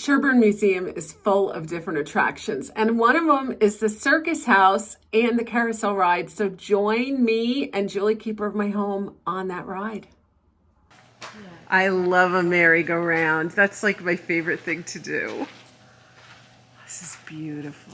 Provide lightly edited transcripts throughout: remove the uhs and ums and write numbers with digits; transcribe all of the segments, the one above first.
Shelburne Museum is full of different attractions, and one of them is the circus house and the carousel ride. So join me and Julie, keeper of my home, on that ride. I love a merry-go-round. That's like my favorite thing to do. This is beautiful.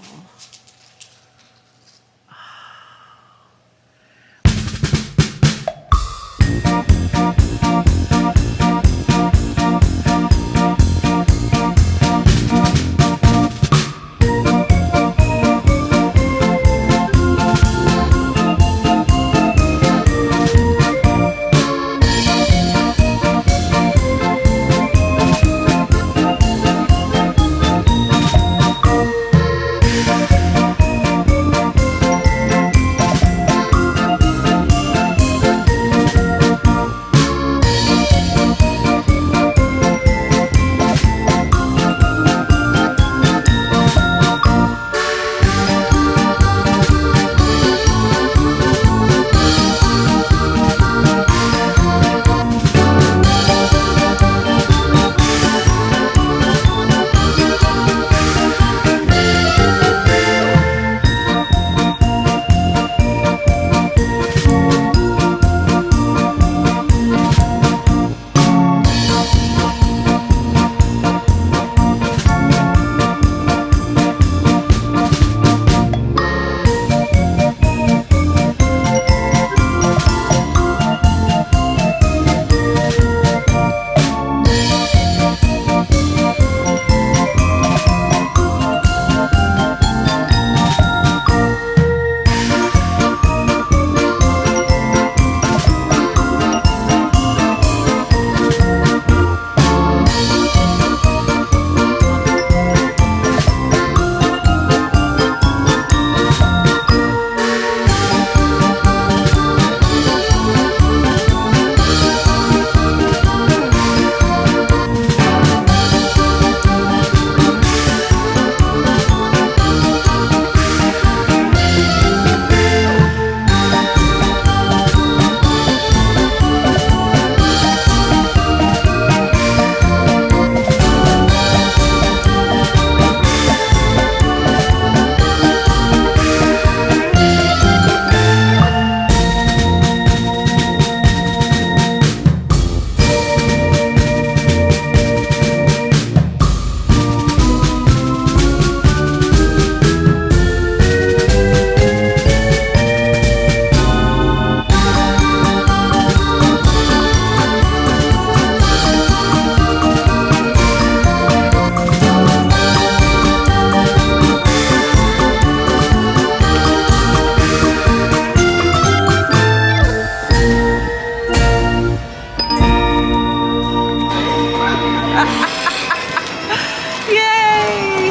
Yay!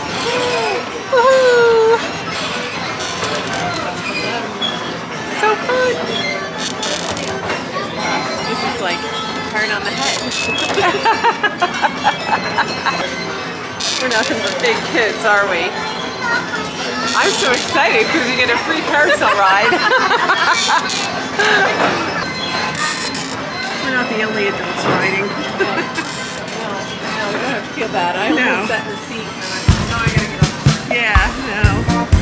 Woohoo! So fun! This is like hard on the head. We're nothing but big kids, are we? I'm so excited because we get a free carousel ride. We're not the only adults riding. No, we don't have to feel bad. I almost sat in the seat and I gotta get up. Yeah, no.